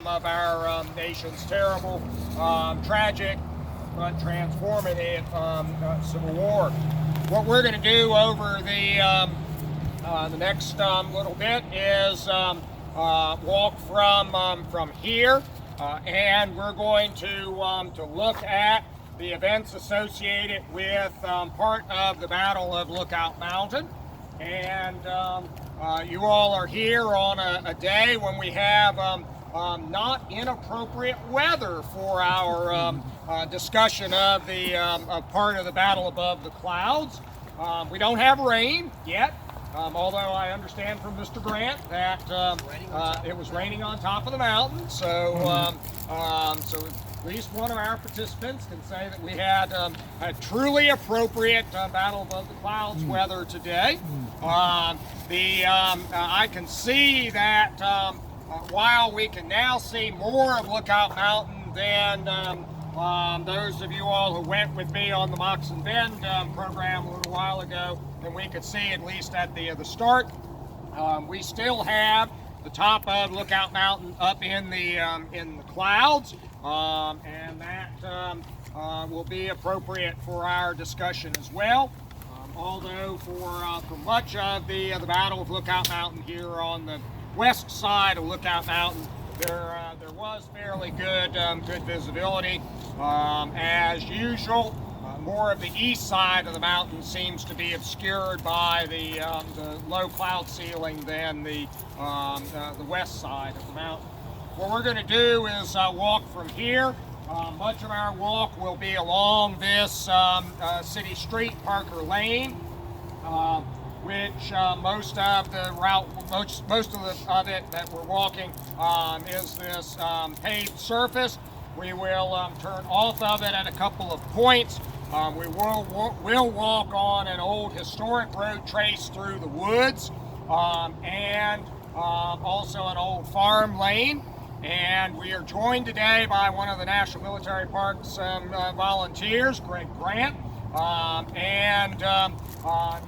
of our nation's terrible, tragic, but transformative Civil War. What we're going to do over the next little bit is walk from here, and we're going to look at the events associated with part of the Battle of Lookout Mountain. And you all are here on a day when we have not inappropriate weather for our discussion of the part of the battle above the clouds. We don't have rain yet, although I understand from Mr. Grant that it was raining on top of the mountain. So, so at least one of our participants can say that we had a truly appropriate battle above the clouds weather today. I can see that while we can now see more of Lookout Mountain than those of you all who went with me on the Moxon Bend program a little while ago, and we could see at least at the start, we still have the top of Lookout Mountain up in the clouds, and that will be appropriate for our discussion as well. Although for much of the Battle of Lookout Mountain here on the west side of Lookout Mountain, there was fairly good visibility. As usual, more of the east side of the mountain seems to be obscured by the low cloud ceiling than the west side of the mountain. What we're going to do is walk from here. Much of our walk will be along this city street, Parker Lane, which most of the route, most of it that we're walking is this paved surface. We will turn off of it at a couple of points. We will walk on an old historic road trace through the woods, and also an old farm lane. And we are joined today by one of the National Military Parks volunteers, Greg Grant.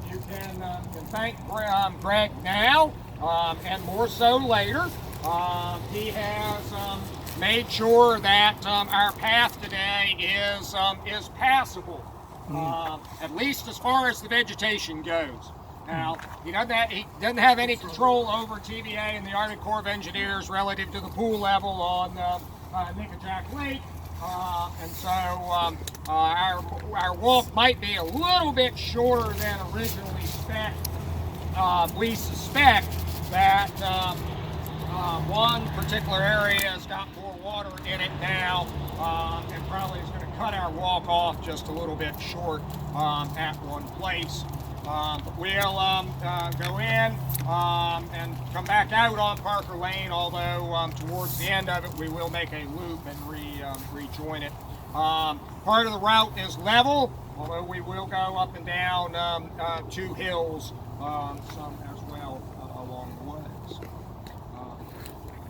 You can thank Greg now, and more so later. He has made sure that our path today is passable, at least as far as the vegetation goes. Now, he doesn't have any control over TVA and the Army Corps of Engineers relative to the pool level on Nickajack Lake, and so our walk might be a little bit shorter than originally expected. We suspect that one particular area has got more water in it now, and probably is going to cut our walk off just a little bit short at one place. But we'll go in and come back out on Parker Lane, although towards the end of it we will make a loop and rejoin it. Part of the route is level, although we will go up and down two hills some as well along the way. So,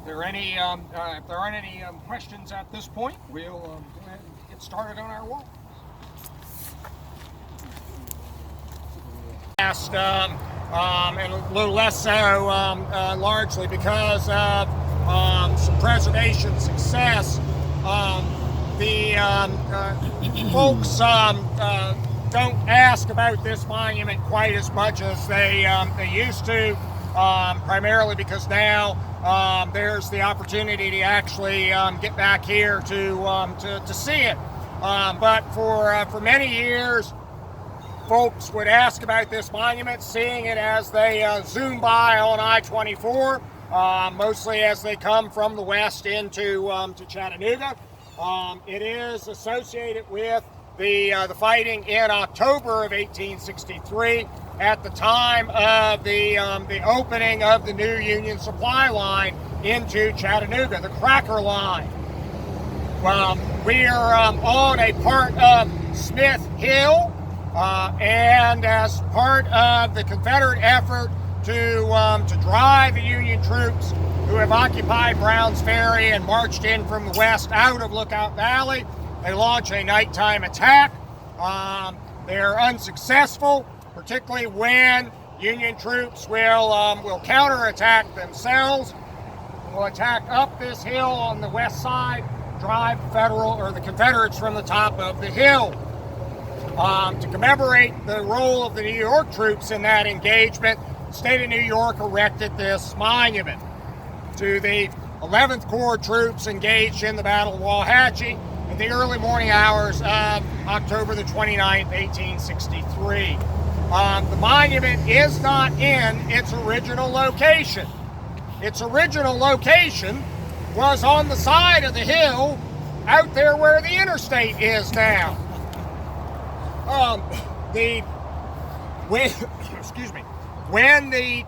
if there aren't any questions at this point, we'll go ahead and get started on our walk. And a little less so largely because of some preservation success. The folks don't ask about this monument quite as much as they used to, primarily because now there's the opportunity to actually get back here to see it. But for many years, folks would ask about this monument, seeing it as they zoom by on I-24, mostly as they come from the west into to Chattanooga. It is associated with the fighting in October of 1863, at the time of the opening of the new Union supply line into Chattanooga, the Cracker Line. We are on a part of Smith Hill. And as part of the Confederate effort to drive the Union troops who have occupied Browns Ferry and marched in from the west out of Lookout Valley, they launch a nighttime attack. They're unsuccessful, particularly when Union troops will counterattack themselves. will attack up this hill on the west side, drive the Confederates from the top of the hill. To commemorate the role of the New York troops in that engagement, the state of New York erected this monument to the 11th Corps troops engaged in the Battle of Walhatchee in the early morning hours of October the 29th, 1863. The monument is not in its original location. Its original location was on the side of the hill out there where the interstate is now. When the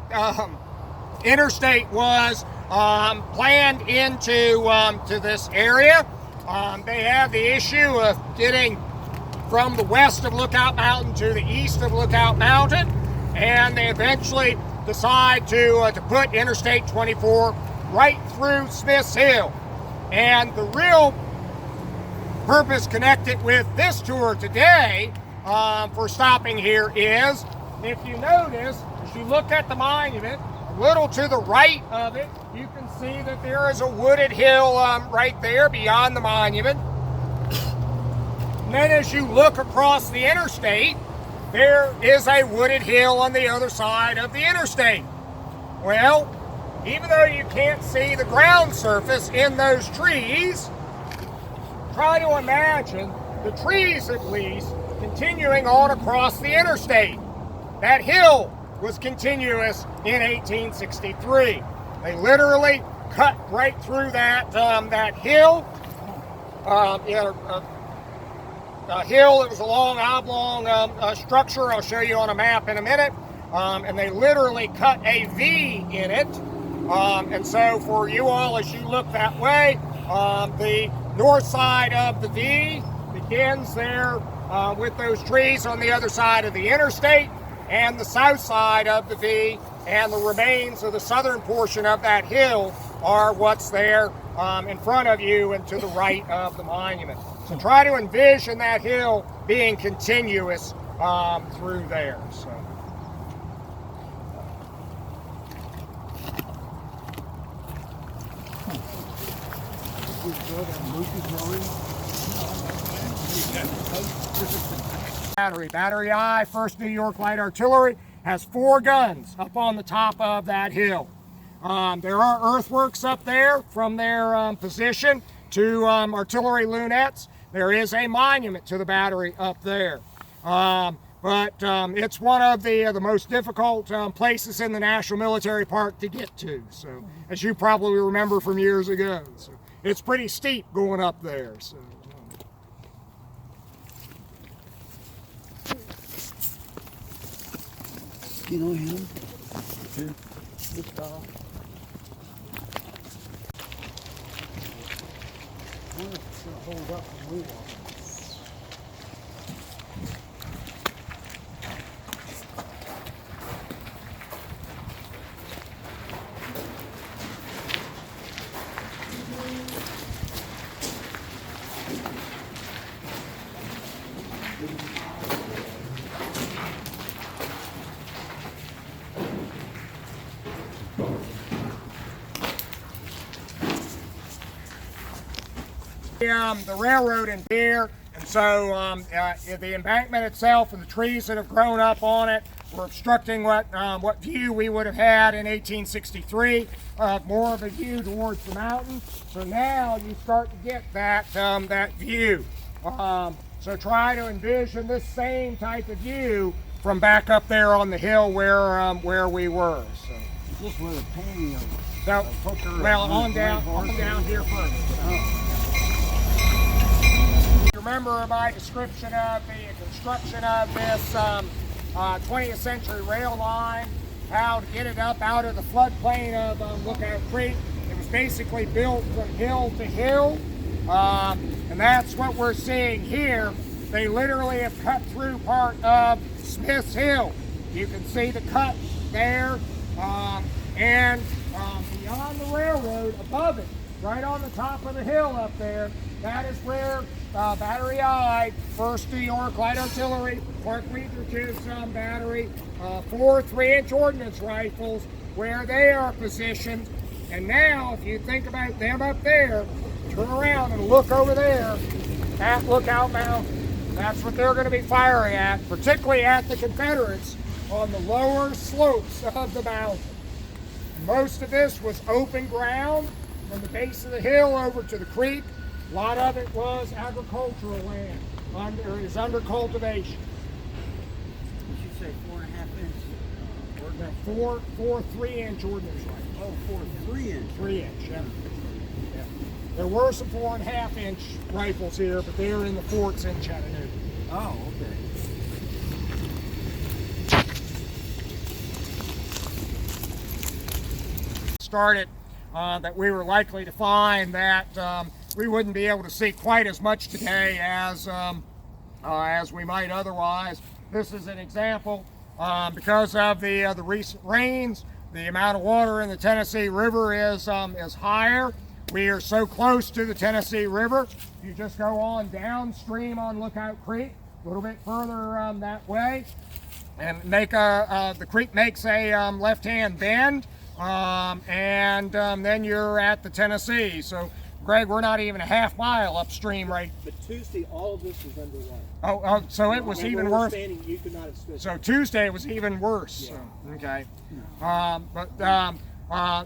interstate was planned into this area, they had the issue of getting from the west of Lookout Mountain to the east of Lookout Mountain, and they eventually decide to put Interstate 24 right through Smith's Hill. And the real purpose connected with this tour today for stopping here is, if you notice, as you look at the monument, a little to the right of it, you can see that there is a wooded hill right there beyond the monument. And then as you look across the interstate, there is a wooded hill on the other side of the interstate. Well, even though you can't see the ground surface in those trees, try to imagine the trees, at least, continuing on across the interstate. That hill was continuous in 1863. They literally cut right through that hill. A hill. It was a long oblong structure. I'll show you on a map in a minute. And they literally cut a V in it. And so for you all, as you look that way, the north side of the V begins there with those trees on the other side of the interstate, and the south side of the V and the remains of the southern portion of that hill are what's there in front of you and to the right of the monument. So try to envision that hill being continuous through there. So. Battery I, 1st New York Light Artillery, has 4 guns up on the top of that hill. There are earthworks up there from their position to artillery lunettes. There is a monument to the battery up there. But it's one of the most difficult places in the National Military Park to get to. So, as you probably remember from years ago. So, it's pretty steep going up there. So. You know him? Yeah. This guy. I wonder if it's going to hold up and move on. The railroad in here, and so the embankment itself and the trees that have grown up on it were obstructing what view we would have had in 1863, more of a view towards the mountain. So now you start to get that view. So try to envision this same type of view from back up there on the hill where we were. So. Is this where the painting of So, well, on down here first. Oh. Remember my description of the construction of this 20th century rail line, how to get it up out of the floodplain of Lookout Creek. It was basically built from hill to hill, and that's what we're seeing here. They literally have cut through part of Smith's Hill. You can see the cut there, and beyond the railroad, above it, right on the top of the hill up there, that is where Battery I, 1st New York Light Artillery, Clark Weidrich's battery, 4 3-inch ordnance rifles, where they are positioned. And now, if you think about them up there, turn around and look over there at Lookout Mountain. That's what they're going to be firing at, particularly at the Confederates on the lower slopes of the mountain. Most of this was open ground from the base of the hill over to the creek. A lot of it was agricultural land, is under cultivation. Did you say 4.5 inch? No, four 3-inch ordnance rifles. Oh, 4 3-inch. 3-inch, yeah. There were some 4.5-inch rifles here, but they're in the forts in Chattanooga. Oh, okay. Started that we were likely to find that we wouldn't be able to see quite as much today as we might otherwise. This is an example because of the recent rains. The amount of water in the Tennessee River is higher. We are so close to the Tennessee River. You just go on downstream on Lookout Creek, a little bit further that way, and the creek makes a left-hand bend, and then you're at the Tennessee. So, Greg, we're not even a half mile upstream, right? But Tuesday, all of this was underwater. Oh, so it was even worse. You could not have stood. So Tuesday was even worse. Yeah. So, okay.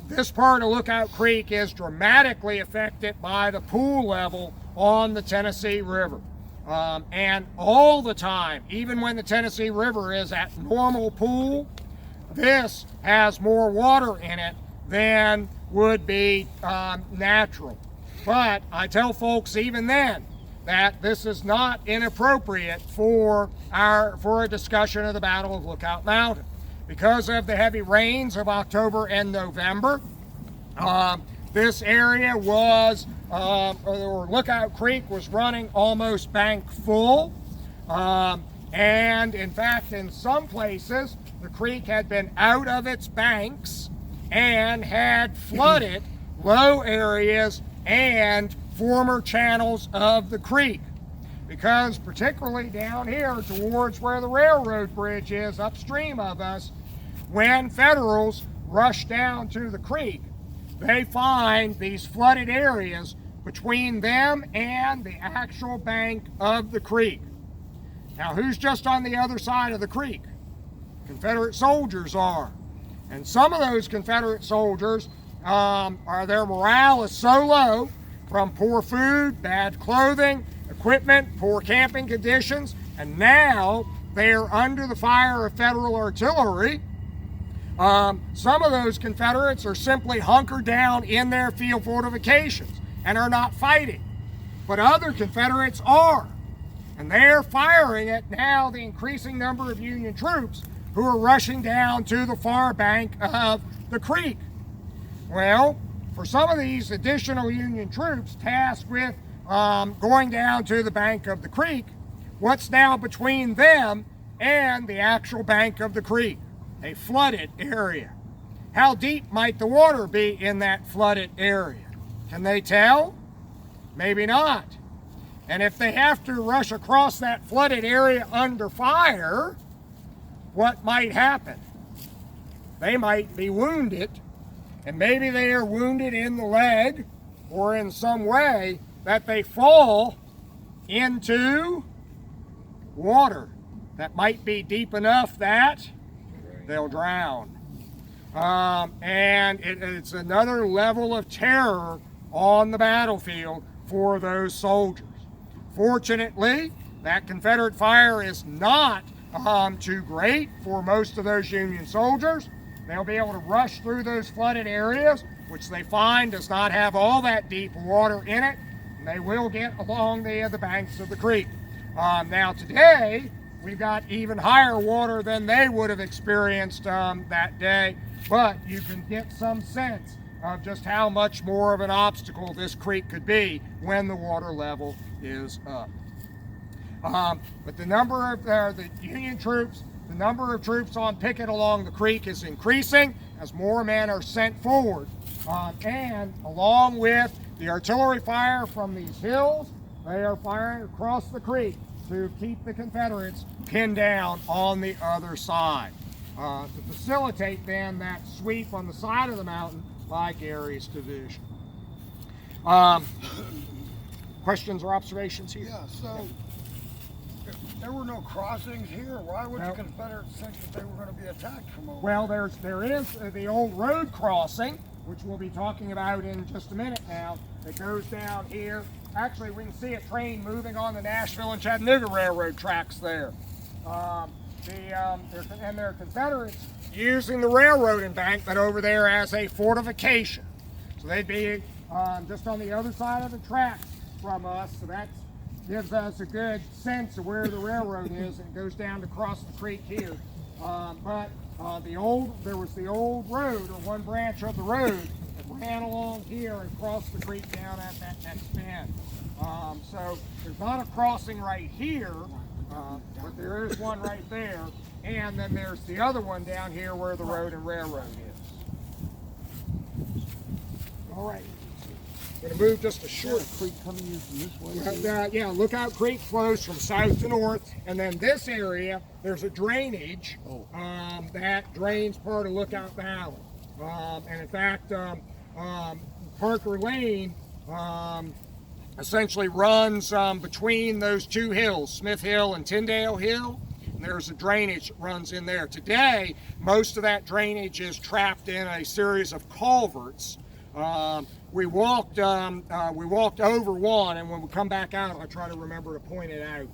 This part of Lookout Creek is dramatically affected by the pool level on the Tennessee River. And all the time, even when the Tennessee River is at normal pool, this has more water in it than would be natural. But I tell folks even then that this is not inappropriate for a discussion of the Battle of Lookout Mountain. Because of the heavy rains of October and November, this area was, or Lookout Creek was running almost bank full. And in fact, in some places, the creek had been out of its banks and had flooded low areas and former channels of the creek. Because particularly down here towards where the railroad bridge is upstream of us, when Federals rush down to the creek, they find these flooded areas between them and the actual bank of the creek. Now, who's just on the other side of the creek? Confederate soldiers are. And some of those Confederate soldiers, their morale is so low from poor food, bad clothing, equipment, poor camping conditions, and now they are under the fire of Federal artillery. Some of those Confederates are simply hunkered down in their field fortifications and are not fighting. But other Confederates are. And they're firing at now the increasing number of Union troops who are rushing down to the far bank of the creek. Well, for some of these additional Union troops tasked with going down to the bank of the creek, what's now between them and the actual bank of the creek? A flooded area. How deep might the water be in that flooded area? Can they tell? Maybe not. And if they have to rush across that flooded area under fire, what might happen? They might be wounded, and maybe they are wounded in the leg or in some way that they fall into water that might be deep enough that they'll drown. And it's another level of terror on the battlefield for those soldiers. Fortunately, that Confederate fire is not too great for most of those Union soldiers. They'll be able to rush through those flooded areas, which they find does not have all that deep water in it, and they will get along the banks of the creek. Now today, we've got even higher water than they would have experienced that day, but you can get some sense of just how much more of an obstacle this creek could be when the water level is up. But the number of the Union troops, the number of troops on picket along the creek is increasing as more men are sent forward. And along with the artillery fire from these hills, they are firing across the creek to keep the Confederates pinned down on the other side. To facilitate then that sweep on the side of the mountain, by Gary's division. Questions or observations here? Yeah, so if there were no crossings here, why would No. the Confederates think that they were going to be attacked from over? Well, there is the old road crossing, which we'll be talking about in just a minute now, that goes down here. Actually, we can see a train moving on the Nashville and Chattanooga Railroad tracks there. And there are Confederates using the railroad embankment over there as a fortification. So they'd be just on the other side of the tracks from us, so that gives us a good sense of where the railroad is, and it goes down to cross the creek here. There was the old road, or one branch of the road, that ran along here and crossed the creek down at that next bend. So there's not a crossing right here, but there is one right there, and then there's the other one down here where the road and railroad is. All right. Going to move just a short creek coming in from this way. yeah, Lookout Creek flows from south to north, and then this area, there's a drainage that drains part of Lookout Valley. And in fact, Parker Lane essentially runs between those two hills, Smith Hill and Tyndale Hill. And there's a drainage that runs in there. Today, most of that drainage is trapped in a series of culverts. We walked over one, and when we come back out, I try to remember to point it out.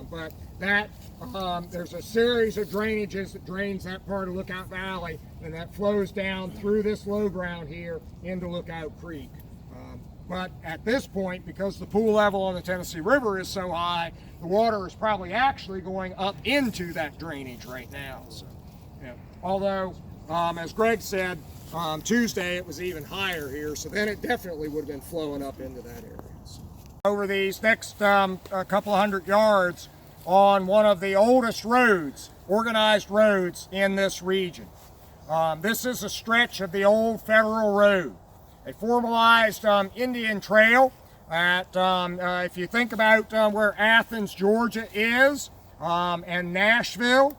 But that there's a series of drainages that drains that part of Lookout Valley, and that flows down through this low ground here into Lookout Creek. But at this point, because the pool level on the Tennessee River is so high, the water is probably actually going up into that drainage right now. So, yeah. Although, as Greg said, Tuesday it was even higher here, so then it definitely would have been flowing up into that area. So, over these next couple hundred yards on one of the oldest roads, organized roads in this region. This is a stretch of the old Federal Road, a formalized Indian trail that, if you think about where Athens, Georgia is, and Nashville,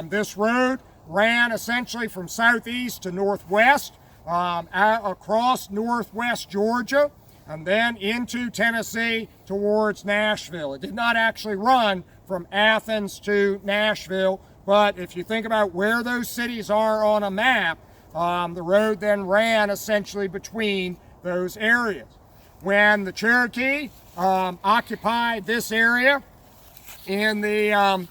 this road ran essentially from southeast to northwest, across northwest Georgia, and then into Tennessee towards Nashville. It did not actually run from Athens to Nashville, but if you think about where those cities are on a map, the road then ran essentially between those areas. When the Cherokee occupied this area in the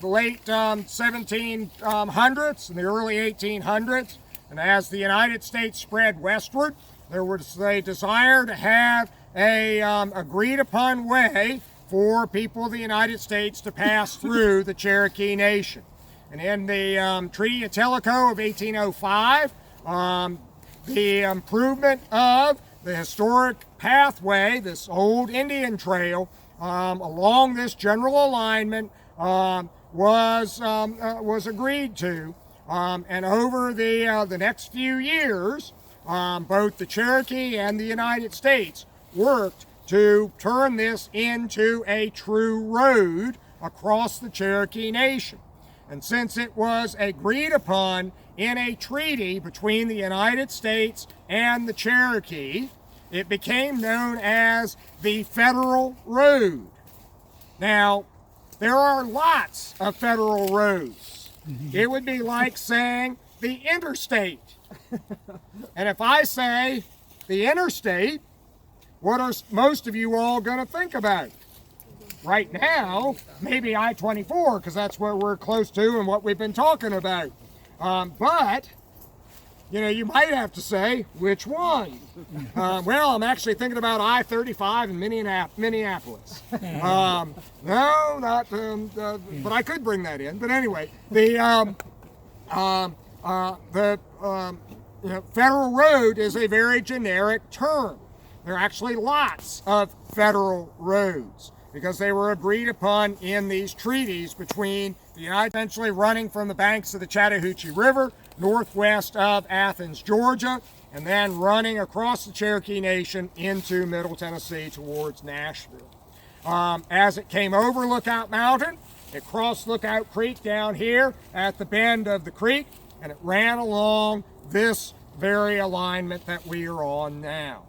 late 1700s and the early 1800s, and as the United States spread westward, there was a desire to have a agreed upon way for people of the United States to pass through the Cherokee Nation. And in the Treaty of Tellico of 1805, the improvement of the historic pathway, this old Indian trail, along this general alignment was agreed to. And over the next few years, both the Cherokee and the United States worked to turn this into a true road across the Cherokee Nation. And since it was agreed upon in a treaty between the United States and the Cherokee, it became known as the Federal Road. Now, there are lots of federal roads. It would be like saying the interstate. And if I say the interstate, what are most of you all going to think about? Right now, maybe I-24, because that's where we're close to and what we've been talking about. But, you know, you might have to say, which one? Well, I'm actually thinking about I-35 in Minneapolis. No, not, but I could bring that in. But anyway, the federal road is a very generic term. There are actually lots of federal roads, because they were agreed upon in these treaties between the United States, essentially running from the banks of the Chattahoochee River, northwest of Athens, Georgia, and then running across the Cherokee Nation into Middle Tennessee towards Nashville. As it came over Lookout Mountain, it crossed Lookout Creek down here at the bend of the creek, and it ran along this very alignment that we are on now.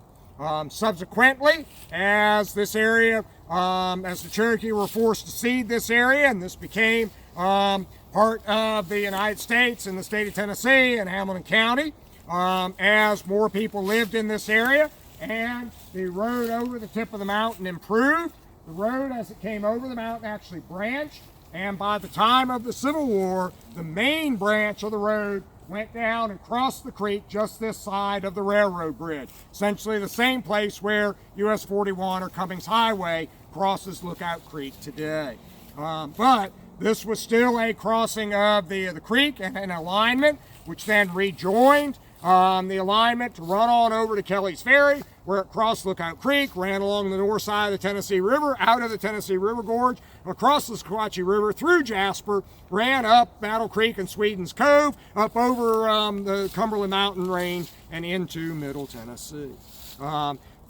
Subsequently, as this area, as the Cherokee were forced to cede this area, and this became part of the United States and the state of Tennessee and Hamilton County, as more people lived in this area, and the road over the tip of the mountain improved. The road, as it came over the mountain, actually branched, and by the time of the Civil War, the main branch of the road went down and crossed the creek just this side of the railroad bridge. Essentially the same place where US 41 or Cummings Highway crosses Lookout Creek today. But this was still a crossing of the creek and an alignment, which then rejoined the alignment to run on over to Kelly's Ferry, where it crossed Lookout Creek, ran along the north side of the Tennessee River, out of the Tennessee River Gorge, across the Sequatchie River, through Jasper, ran up Battle Creek and Sweden's Cove, up over the Cumberland Mountain Range, and into Middle Tennessee.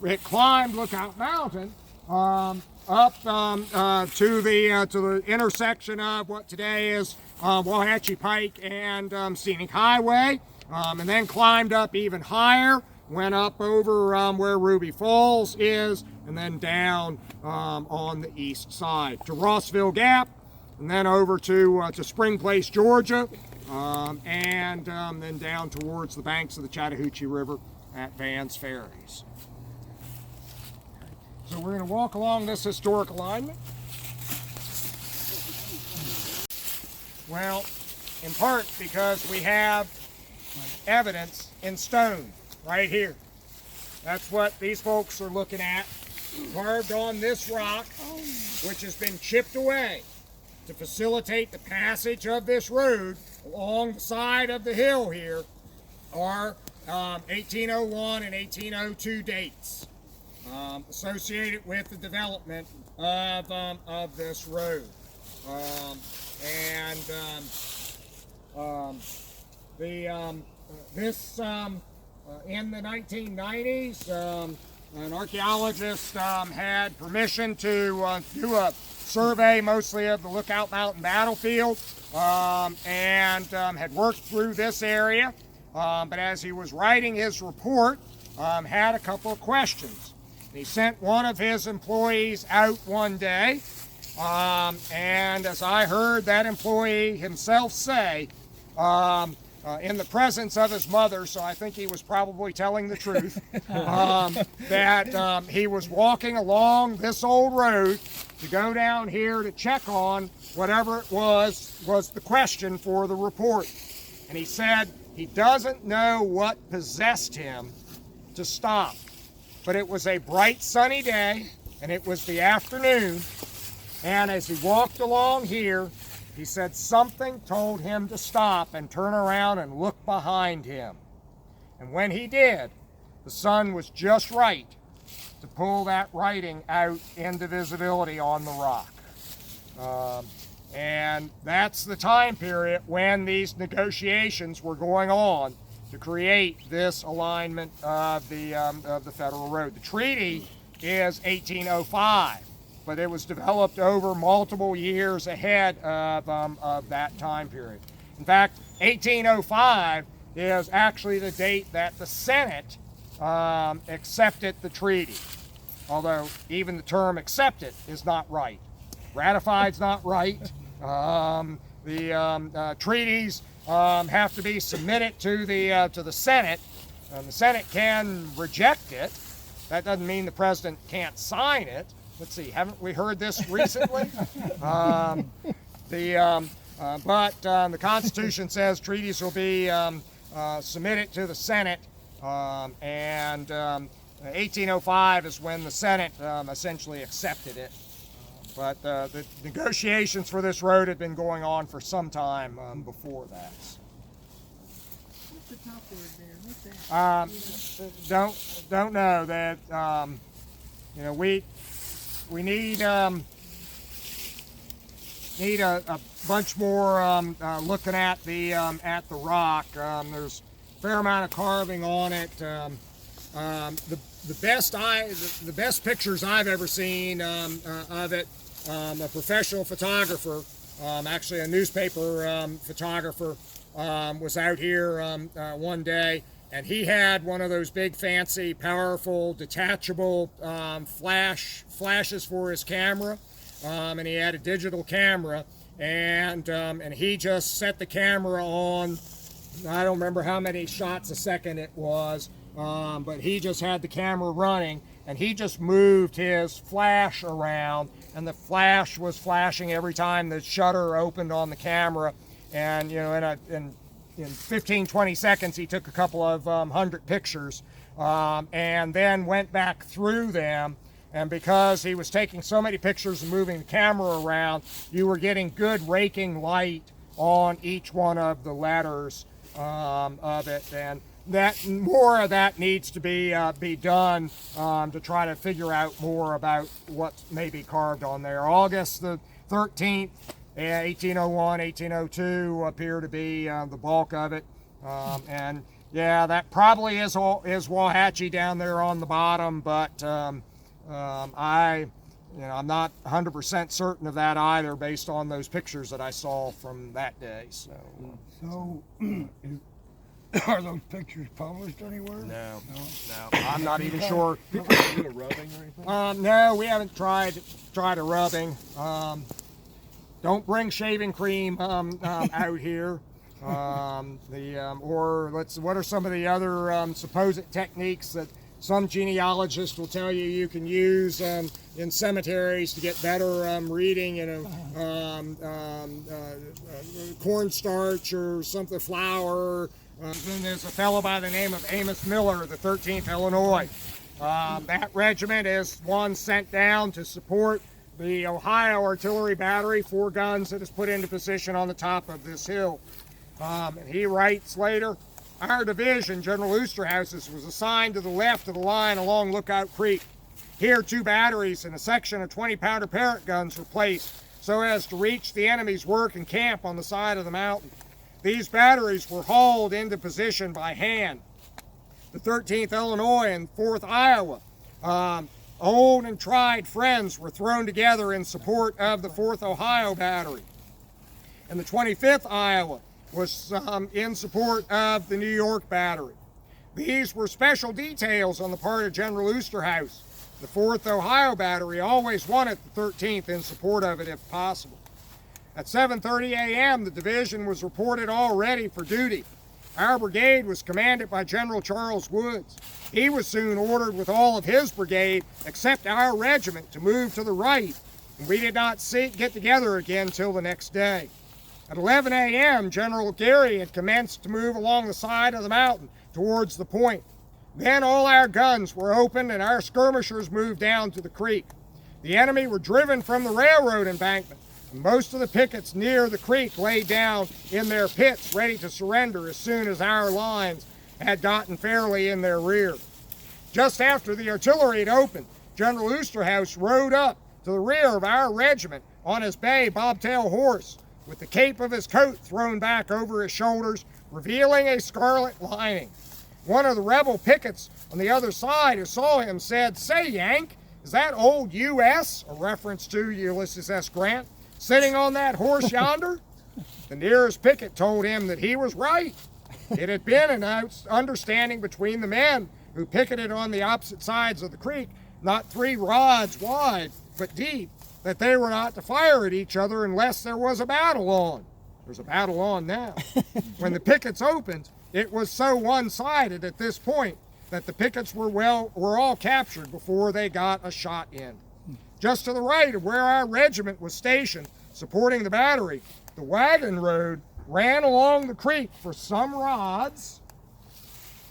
It climbed Lookout Mountain up to the intersection of what today is Wauhatchie Pike and Scenic Highway, and then climbed up even higher, went up over where Ruby Falls is, and then down on the east side to Rossville Gap, and then over to Spring Place, Georgia, and then down towards the banks of the Chattahoochee River at Van's Ferries. So we're going to walk along this historic alignment. Well, in part because we have evidence in stone right here. That's what these folks are looking at, carved on this rock, which has been chipped away to facilitate the passage of this road along the side of the hill here, are 1801 and 1802 dates associated with the development of this road. In the 1990s, an archaeologist had permission to do a survey mostly of the Lookout Mountain battlefield, and had worked through this area, but as he was writing his report, had a couple of questions. He sent one of his employees out one day, and as I heard that employee himself say, in the presence of his mother, so I think he was probably telling the truth, that he was walking along this old road to go down here to check on whatever it was the question for the report. And he said he doesn't know what possessed him to stop, but it was a bright sunny day, and it was the afternoon, and as he walked along here, he said something told him to stop and turn around and look behind him. And when he did, the sun was just right to pull that writing out into visibility on the rock. And that's the time period when these negotiations were going on to create this alignment of the federal road. The treaty is 1805. But it was developed over multiple years ahead of that time period. In fact, 1805 is actually the date that the Senate accepted the treaty. Although even the term accepted is not right. Ratified's not right. The treaties have to be submitted to the Senate. The Senate can reject it. That doesn't mean the president can't sign it. Let's see, haven't we heard this recently? But the Constitution says treaties will be submitted to the Senate, and 1805 is when the Senate essentially accepted it. But the negotiations for this road had been going on for some time before that. What's the top word there? What's that? Don't know that. We need a bunch more looking at the rock. There's a fair amount of carving on it. The best pictures I've ever seen of it, a professional photographer, actually a newspaper photographer, was out here one day and he had one of those big, fancy, powerful, detachable flashes for his camera, and he had a digital camera, and he just set the camera on. I don't remember how many shots a second it was, but he just had the camera running, and he just moved his flash around, and the flash was flashing every time the shutter opened on the camera, and in 15-20 seconds he took a couple of 100 pictures, and then went back through them. And because he was taking so many pictures and moving the camera around, you were getting good raking light on each one of the letters of it. And that more of that needs to be done to try to figure out more about what may be carved on there. August the 13th, 1801, 1802 appear to be the bulk of it. And yeah, that probably is Wauhatchie down there on the bottom, but I'm not 100% certain of that either, based on those pictures that I saw from that day. So, are those pictures published anywhere? No. I'm not even sure. People do a rubbing or anything? No, we haven't tried a rubbing. Don't bring shaving cream out here. What are some of the other supposed techniques that some genealogists will tell you can use in cemeteries to get better reading? Cornstarch or something, flour. Then there's a fellow by the name of Amos Miller, the 13th Illinois. That regiment is one sent down to support the Ohio Artillery Battery, 4 guns that is put into position on the top of this hill. And he writes later, our division, General Oosterhouse's, was assigned to the left of the line along Lookout Creek. Here 2 batteries and a section of 20-pounder Parrott guns were placed so as to reach the enemy's work and camp on the side of the mountain. These batteries were hauled into position by hand. The 13th Illinois and 4th Iowa, old and tried friends, were thrown together in support of the 4th Ohio Battery. And the 25th Iowa was in support of the New York Battery. These were special details on the part of General Oosterhouse. The 4th Ohio Battery always wanted the 13th in support of it if possible. At 7:30 a.m., the division was reported all ready for duty. Our brigade was commanded by General Charles Woods. He was soon ordered with all of his brigade, except our regiment, to move to the right, and we did not get together again till the next day. At 11 a.m., General Geary had commenced to move along the side of the mountain towards the point. Then all our guns were opened and our skirmishers moved down to the creek. The enemy were driven from the railroad embankment. Most of the pickets near the creek lay down in their pits, ready to surrender as soon as our lines had gotten fairly in their rear. Just after the artillery had opened, General Oosterhouse rode up to the rear of our regiment on his bay bobtail horse, with the cape of his coat thrown back over his shoulders, revealing a scarlet lining. One of the rebel pickets on the other side who saw him said, "Say, Yank, is that old U.S., a reference to Ulysses S. Grant, sitting on that horse yonder?" The nearest picket told him that he was right. It had been an understanding between the men who picketed on the opposite sides of the creek, not 3 rods wide, but deep, that they were not to fire at each other unless there was a battle on. There's a battle on now. When the pickets opened, it was so one-sided at this point that the pickets were all captured before they got a shot in. Just to the right of where our regiment was stationed, supporting the battery, the wagon road ran along the creek for some rods,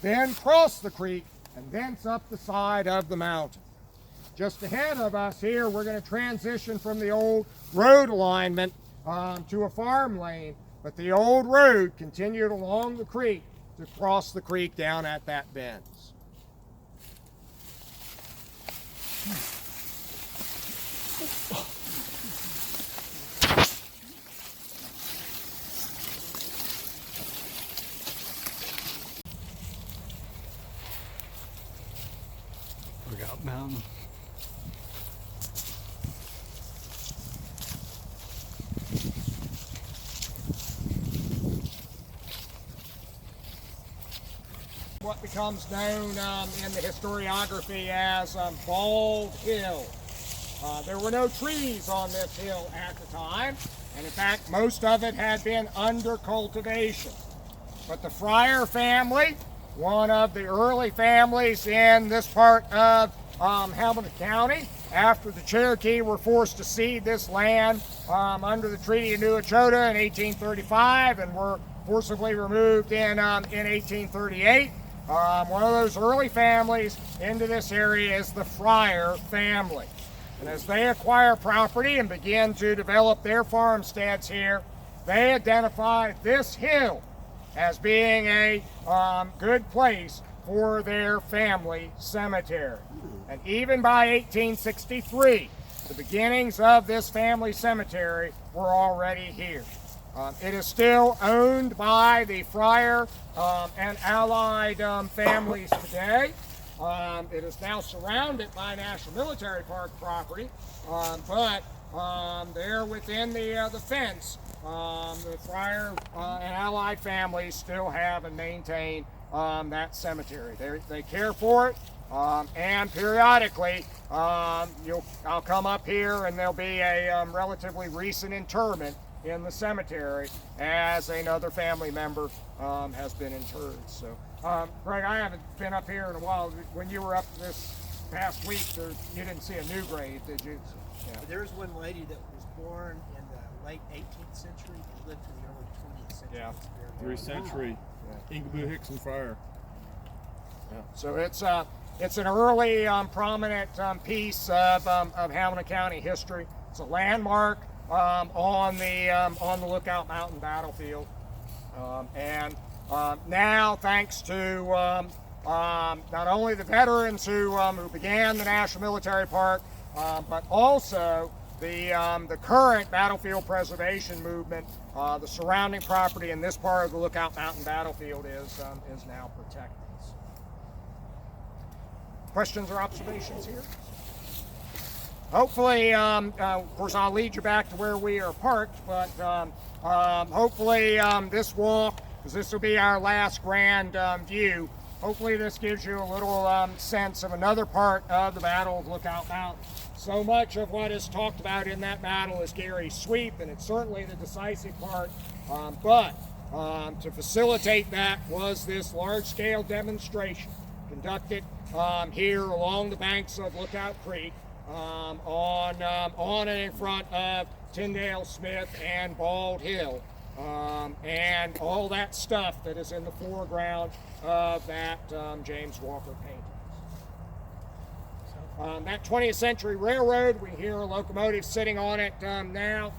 then crossed the creek, and thence up the side of the mountain. Just ahead of us here, we're going to transition from the old road alignment to a farm lane, but the old road continued along the creek to cross the creek down at that bend. Lookout Mountain. what becomes known in the historiography as Bald Hill. There were no trees on this hill at the time, and in fact most of it had been under cultivation. But the Fryer family, one of the early families in this part of Hamilton County, after the Cherokee were forced to cede this land under the Treaty of New Echota in 1835 and were forcibly removed in 1838. One of those early families into this area is the Fryer family. And as they acquire property and begin to develop their farmsteads here, they identify this hill as being a good place for their family cemetery. And even by 1863, the beginnings of this family cemetery were already here. It is still owned by the Fryer and allied families today. It is now surrounded by National Military Park property, but there within the fence, the Fryer and allied families still have and maintain that cemetery. They care for it, and periodically I'll come up here and there'll be a relatively recent interment in the cemetery as another family member has been interred. So, Greg, I haven't been up here in a while. When you were up this past week, you didn't see a new grave, did you? Yeah. There's one lady that was born in the late 18th century and lived to the early 20th century. Yeah. 3rd century. Yeah. Inglebu Hickson Fryer. Yeah. So it's an early prominent piece of Hamilton County history. It's a landmark on the Lookout Mountain battlefield, and now, thanks to not only the veterans who began the National Military Park, but also the current battlefield preservation movement, the surrounding property in this part of the Lookout Mountain battlefield is now protected. Questions or observations here? Hopefully, of course, I'll lead you back to where we are parked, but hopefully this walk, because this will be our last grand view, hopefully this gives you a little sense of another part of the Battle of Lookout Mountain. So much of what is talked about in that battle is Gary's sweep, and it's certainly the decisive part, but to facilitate that was this large-scale demonstration conducted here along the banks of Lookout Creek, on and in front of Tyndale Smith and Bald Hill, and all that stuff that is in the foreground of that James Walker painting. That 20th century railroad, we hear a locomotive sitting on it now,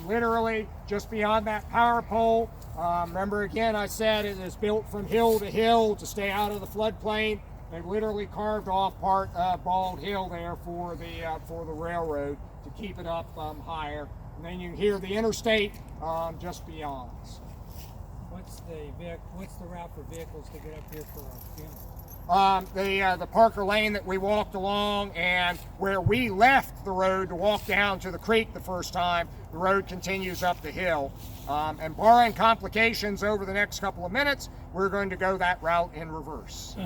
literally just beyond that power pole. Remember again, I said it is built from hill to hill to stay out of the floodplain. They literally carved off part of Bald Hill there for the railroad to keep it up higher. And then you hear the interstate just beyond. What's the route for vehicles to get up here for a funeral? The Parker Lane that we walked along, and where we left the road to walk down to the creek the first time, the road continues up the hill. And barring complications over the next couple of minutes, we're going to go that route in reverse.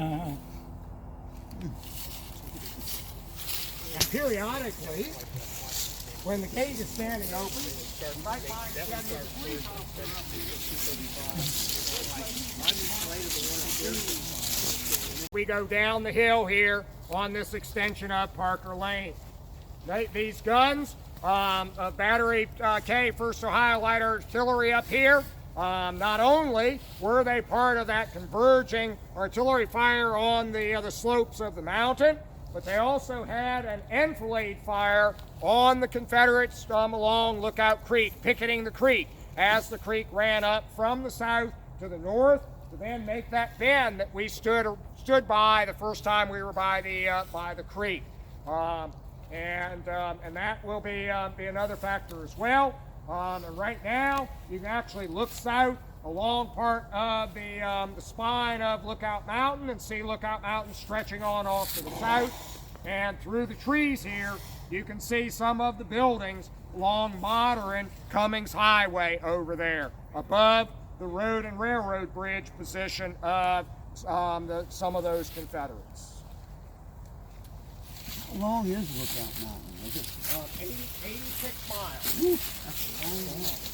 And periodically, when the gate is standing open, right by the police officer, we go down the hill here on this extension of Parker Lane. These guns, Battery K, 1st Ohio Light Artillery up here, not only were they part of that converging artillery fire on the slopes of the mountain, but they also had an enfilade fire on the Confederates along Lookout Creek, picketing the creek as the creek ran up from the south to the north to then make that bend that we stood by the first time we were by the creek, and that will be another factor as well. And right now, you can actually look south along part of the spine of Lookout Mountain and see Lookout Mountain stretching on off to the south. And through the trees here, you can see some of the buildings along modern Cummings Highway over there, above the road and railroad bridge position of some of those Confederates. How long is Lookout Mountain? Is it 86 miles. Whew, that's a long way.